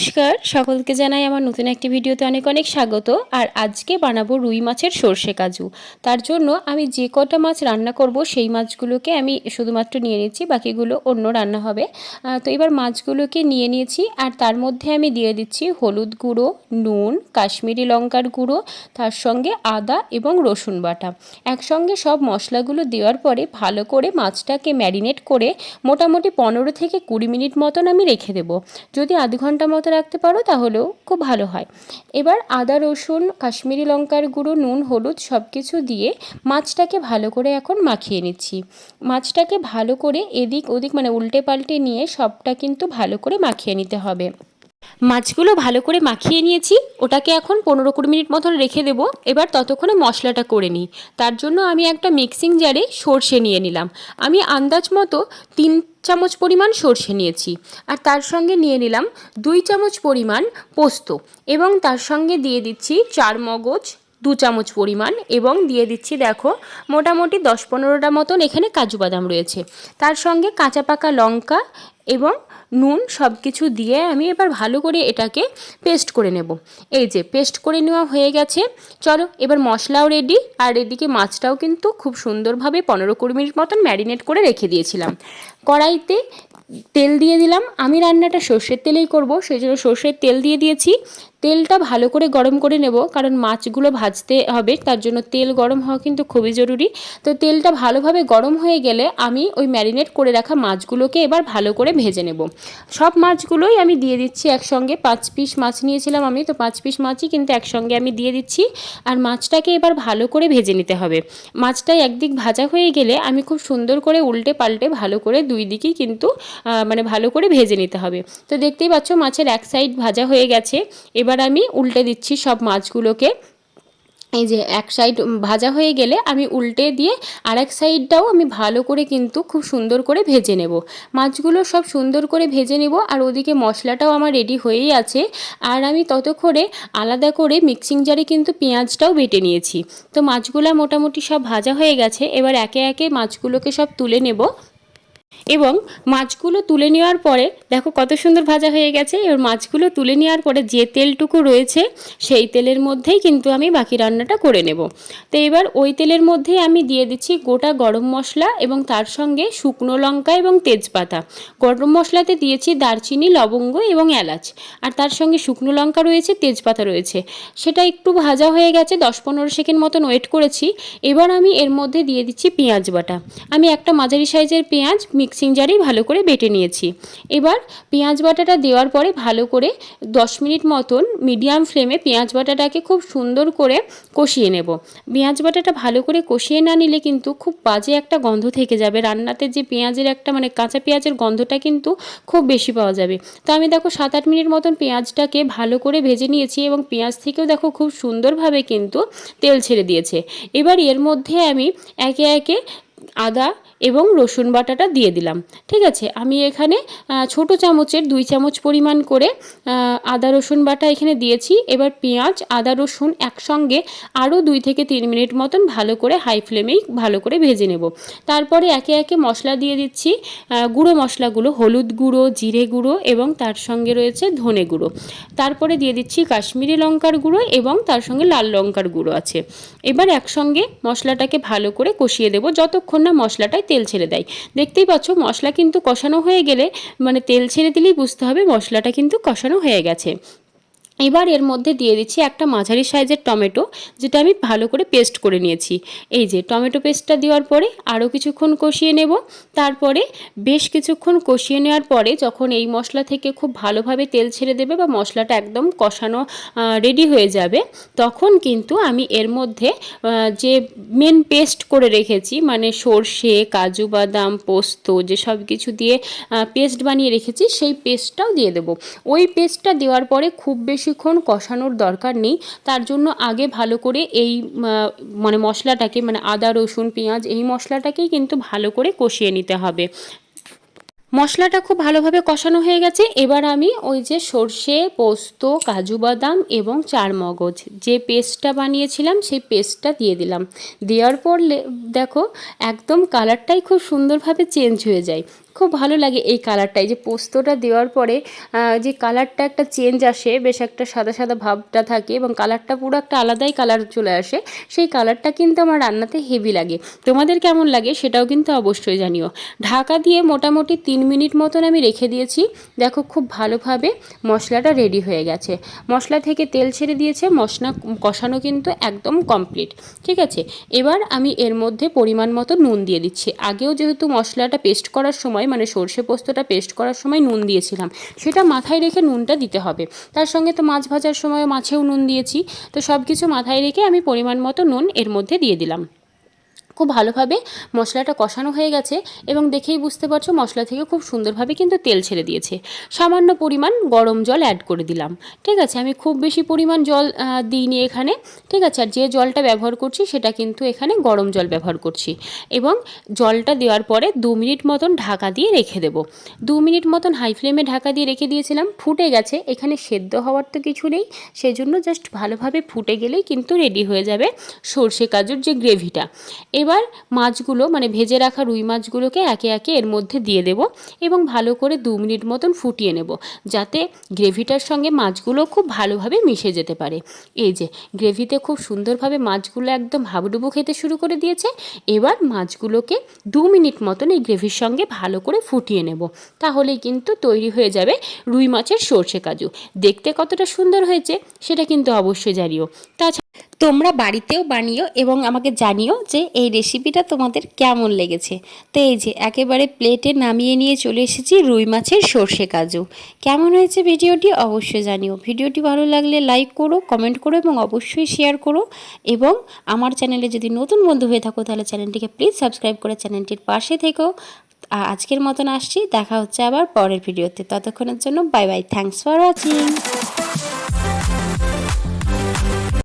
নমস্কার, সকলকে জানাই আমার নতুন একটি ভিডিওতে অনেক অনেক স্বাগত। আর আজকে বানাবো রুই মাছের সর্ষে কাজু। তার জন্য আমি যে কটা মাছ রান্না করব সেই মাছগুলোকে আমি শুধুমাত্র নিয়ে নিচ্ছি, বাকিগুলো অন্য রান্না হবে। তো এবার মাছগুলোকে নিয়ে নিয়েছি আর তার মধ্যে আমি দিয়ে দিচ্ছি হলুদ গুঁড়ো, নুন, কাশ্মীরি লঙ্কার গুঁড়ো, তার সঙ্গে আদা এবং রসুন বাটা। একসঙ্গে সব মশলাগুলো দেওয়ার পরে ভালো করে মাছটাকে ম্যারিনেট করে মোটামুটি 15 থেকে 20 মিনিট মতন আমি রেখে দেবো। যদি আধ ঘন্টা মতো রাখতে পারো তাহলেও খুব ভালো হয়। এবার আদা, রসুন, কাশ্মীরি লঙ্কার গুঁড়ো, নুন, হলুদ সব কিছু দিয়ে মাছটাকে ভালো করে এখন মাখিয়ে নিচ্ছি। মাছটাকে ভালো করে এদিক ওদিক মানে উল্টে পাল্টে নিয়ে সবটা কিন্তু ভালো করে মাখিয়ে নিতে হবে। মাছগুলো ভালো করে মাখিয়ে নিয়েছি, ওটাকে এখন 15-20 মিনিট মতন রেখে দেবো। এবার ততক্ষণে মশলাটা করে নিই। তার জন্য আমি একটা মিক্সিং জারে সর্ষে নিয়ে নিলাম। আমি আন্দাজ মতো 3 চামচ পরিমাণ সর্ষে নিয়েছি। আর তার সঙ্গে নিয়ে নিলাম 2 চামচ পরিমাণ পোস্ত এবং তার সঙ্গে দিয়ে দিচ্ছি 4 মগজ 2 চামচ পরিমাণ এবং দিয়ে দিচ্ছি দেখো মোটামুটি 10-15টা মতন এখানে কাজু বাদাম রয়েছে। তার সঙ্গে কাঁচা পাকা লঙ্কা এবং নুন সব কিছু দিয়ে আমি এবার ভালো করে এটাকে পেস্ট করে নেব। এই যে পেস্ট করে নেওয়া হয়ে গেছে। চলো এবার মশলাও রেডি, আর এদিকে মাছটাও কিন্তু খুব সুন্দরভাবে 15-20 মিনিট মতন ম্যারিনেট করে রেখে দিয়েছিলাম। কড়াইতে তেল দিয়ে দিলাম। আমি রান্নাটা সর্ষের তেলেই করব, সেই জন্য সর্ষের তেল দিয়ে দিয়েছি। তেলটা ভালো করে গরম করে নেব, কারণ মাছগুলো ভাজতে হবে, তার জন্য তেল গরম হওয়া কিন্তু খুবই জরুরি। তো তেলটা ভালোভাবে গরম হয়ে গেলে আমি ওই ম্যারিনেট করে রাখা মাছগুলোকে এবার ভালো করে ভেজে নেব। সব মাছগুলোই আমি দিয়ে দিচ্ছি একসঙ্গে। 5 পিস মাছ নিয়েছিলাম আমি, তো 5 পিস মাছই কিন্তু একসঙ্গে আমি দিয়ে দিচ্ছি। আর মাছটাকে এবার ভালো করে ভেজে নিতে হবে। মাছটা একদিক ভাজা হয়ে গেলে আমি খুব সুন্দর করে উল্টে পাল্টে ভালো করে দুই দিকেই কিন্তু ভালো করে ভেজে নিতে হবে। তো দেখতেই পাচ্ছ মাছের এক সাইড ভাজা হয়ে গেছে। এবার আমি উল্টে দিচ্ছি সব মাছগুলোকে। এই যে এক সাইড ভাজা হয়ে গেলে আমি উল্টে দিয়ে আরেক সাইডটাও আমি ভালো করে কিন্তু খুব সুন্দর করে ভেজে নেব। মাছগুলো সব সুন্দর করে ভেজে নেব। আর ওদিকে মশলাটাও আমার রেডি হয়েই আছে। আর আমি ততক্ষণে আলাদা করে মিক্সিং জারে কিন্তু পেঁয়াজটাও বেটে নিয়েছি। তো মাছগুলো মোটামুটি সব ভাজা হয়ে গেছে। এবার একে একে মাছগুলোকে সব তুলে নেব এবং মাছগুলো তুলে নেওয়ার পরে দেখো কত সুন্দর ভাজা হয়ে গেছে। এবার মাছগুলো তুলে নেওয়ার পরে যে তেলটুকু রয়েছে সেই তেলের মধ্যেই কিন্তু আমি বাকি রান্নাটা করে নেব। তো এবার ওই তেলের মধ্যেই আমি দিয়ে দিচ্ছি গোটা গরম মশলা এবং তার সঙ্গে শুকনো লঙ্কা এবং তেজপাতা। গরম মশলাতে দিয়েছি দারচিনি, লবঙ্গ এবং এলাচ, আর তার সঙ্গে শুকনো লঙ্কা রয়েছে, তেজপাতা রয়েছে। সেটা একটু ভাজা হয়ে গেছে, 10-15 সেকেন্ড মতন ওয়েট করেছি। এবার আমি এর মধ্যে দিয়ে দিচ্ছি পেঁয়াজ বাটা। আমি একটা মাঝারি সাইজের পেঁয়াজ মিক্সিং জারেই ভালো করে বেটে নিয়েছি। এবার পেঁয়াজ বাটাটা দেওয়ার পরে ভালো করে 10 মিনিট মতন মিডিয়াম ফ্লেমে পেঁয়াজ বাটাটাকে খুব সুন্দর করে কষিয়ে নেব। পেঁয়াজ বাটাটা ভালো করে কষিয়ে না নিলে কিন্তু খুব বাজে একটা গন্ধ থেকে যাবে রান্নাতে। যে পেঁয়াজের একটা কাঁচা পেঁয়াজের গন্ধটা কিন্তু খুব বেশি পাওয়া যাবে। তো আমি দেখো 7-8 মিনিট মতন পেঁয়াজটাকে ভালো করে ভেজে নিয়েছি এবং পেঁয়াজ থেকেও দেখো খুব সুন্দরভাবে কিন্তু তেল ছেড়ে দিয়েছে। এবার এর মধ্যে আমি একে একে আদা এবং রসুন বাটাটা দিয়ে দিলাম। ঠিক আছে, আমি এখানে ছোট চামচের 2 চামচ পরিমাণ করে আদা রসুন বাটা এখানে দিয়েছি। এবার পেঁয়াজ, আদা, রসুন একসঙ্গে আরও 2 থেকে 3 মিনিট মতন ভালো করে হাই ফ্লেমেই ভালো করে ভেজে নেব। তারপরে একে একে মশলা দিয়ে দিচ্ছি। গুঁড়ো মশলাগুলো হলুদ গুঁড়ো, জিরে গুঁড়ো এবং তার সঙ্গে রয়েছে ধনে গুঁড়ো। তারপরে দিয়ে দিচ্ছি কাশ্মীরি লঙ্কার গুঁড়ো এবং তার সঙ্গে লাল লঙ্কার গুঁড়ো আছে। এবার একসঙ্গে মশলাটাকে ভালো করে কষিয়ে দেবো যতক্ষণ না মশলাটায় তেল ছেড়ে দেয়। দেখতেই পাচ্ছ মশলা কিন্তু কষানো হয়ে গেলে তেল ছেড়ে দিলেই বুঝতে হবে মশলাটা কিন্তু কষানো হয়ে গেছে। এবার এর মধ্যে দিয়ে দিচ্ছি একটা মাঝারি সাইজের টমেটো, যেটা আমি ভালো করে পেস্ট করে নিয়েছি। এই যে টমেটো পেস্টটা দেওয়ার পরে আরও কিছুক্ষণ কষিয়ে নেব। তারপরে বেশ কিছুক্ষণ কষিয়ে নেওয়ার পরে যখন এই মশলা থেকে খুব ভালোভাবে তেল ছেড়ে দেবে বা মশলাটা একদম কষানো রেডি হয়ে যাবে, তখন কিন্তু আমি এর মধ্যে যে মেন পেস্ট করে রেখেছি সর্ষে, কাজু বাদাম, পোস্ত যে সব কিছু দিয়ে পেস্ট বানিয়ে রেখেছি সেই পেস্টটাও দিয়ে দেবো। ওই পেস্টটা দেওয়ার পরে খুব বেশিক্ষণ কষানোর দরকার নেই। তার জন্য আগে ভালো করে এই মশলাটাকে আদা, রসুন, পেঁয়াজ এই মশলাটাকেই কিন্তু ভালো করে কষিয়ে নিতে হবে। মশলাটা খুব ভালোভাবে কষানো হয়ে গেছে। এবার আমি ওই যে সর্ষে, পোস্ত, কাজু বাদাম এবং 4 মগজ যে পেস্টটা বানিয়েছিলাম সেই পেস্টটা দিয়ে দিলাম। দেওয়ার পর দেখো একদম কালারটাই খুব সুন্দরভাবে চেঞ্জ হয়ে যায়। খুব ভালো লাগে এই কালারটা। এই যে পোস্তটা দেওয়ার পরে যে কালারটা একটা চেঞ্জ আসে, বেশ একটা সাদা সাদা ভাবটা থাকে এবং কালারটা পুরো একটা আলাদাই কালার চলে আসে, সেই কালারটা কিন্তু আমার রান্নাতে হেভি লাগে। তোমাদের কেমন লাগে সেটাও কিন্তু অবশ্যই জানিও। ঢাকা দিয়ে মোটামুটি 3 মিনিট মতন আমি রেখে দিয়েছি। দেখো খুব ভালোভাবে মশলাটা রেডি হয়ে গেছে, মশলা থেকে তেল ছেড়ে দিয়েছে, মশলা কষানো কিন্তু একদম কমপ্লিট। ঠিক আছে, এবার আমি এর মধ্যে পরিমাণ মতো নুন দিয়ে দিচ্ছি। আগেও যেহেতু মশলাটা পেস্ট করার সময় মানে সর্ষে পোস্তটা পেস্ট করার সময় নুন দিয়েছিলাম, সেটা মাথায় রেখে নুনটা দিতে হবে। তার সঙ্গে তো মাছ ভাজার সময় মাছেও নুন দিয়েছি, তো সব কিছু মাথায় রেখে আমি পরিমাণ মতো নুন এর মধ্যে দিয়ে দিলাম। খুব ভালোভাবে মশলাটা কষানো হয়ে গেছে এবং দেখেই বুঝতে পারছো মশলা থেকে খুব সুন্দরভাবে কিন্তু তেল ছেড়ে দিয়েছে। সামান্য পরিমাণ গরম জল অ্যাড করে দিলাম। ঠিক আছে, আমি খুব বেশি পরিমাণ জল দিইনি এখানে। ঠিক আছে, আর যে জলটা ব্যবহার করছি সেটা কিন্তু এখানে গরম জল ব্যবহার করছি। এবং জলটা দেওয়ার পরে 2 মিনিট মতন ঢাকা দিয়ে রেখে দেবো। 2 মিনিট মতন হাই ফ্লেমে ঢাকা দিয়ে রেখে দিয়েছিলাম। ফুটে গেছে, এখানে সেদ্ধ হওয়ার তো কিছু নেই, সেজন্য জাস্ট ভালোভাবে ফুটে গেলেই কিন্তু রেডি হয়ে যাবে সর্ষে কাজুর যে গ্রেভিটা। এবার মাছগুলো মানে ভেজে রাখা রুই মাছগুলোকে একে একে এর মধ্যে দিয়ে দেব এবং ভালো করে 2 মিনিট মতন ফুটিয়ে নেব, যাতে গ্রেভিটার সঙ্গে মাছগুলো খুব ভালোভাবে মিশে যেতে পারে। এই যে গ্রেভিতে খুব সুন্দরভাবে মাছগুলো একদম হাবুডুবু খেতে শুরু করে দিয়েছে। এবার মাছগুলোকে 2 মিনিট মতন এই গ্রেভির সঙ্গে ভালো করে ফুটিয়ে নেব, তাহলেই কিন্তু তৈরি হয়ে যাবে রুই মাছের সর্ষে কাজু। দেখতে কতটা সুন্দর হয়েছে সেটা কিন্তু অবশ্যই জানিও। তাছাড়া তোমরা বাড়িতেও বানিও এবং আমাকে জানিও যে এই রেসিপিটা তোমাদের কেমন লেগেছে। তো এই যে একেবারে প্লেটে নামিয়ে নিয়ে চলে এসেছি রুই মাছের সর্ষে কাজু। কেমন হয়েছে ভিডিওটি অবশ্যই জানিও। ভিডিওটি ভালো লাগলে লাইক করো, কমেন্ট করো এবং অবশ্যই শেয়ার করো। এবং আমার চ্যানেলে যদি নতুন বন্ধু হয়ে থাকো তাহলে চ্যানেলটিকে প্লিজ সাবস্ক্রাইব করে চ্যানেলটির পাশে থেকো। আজকের মতন আসছি, দেখা হচ্ছে আবার পরের ভিডিওতে। ততক্ষণের জন্য bye bye, thanks for watching.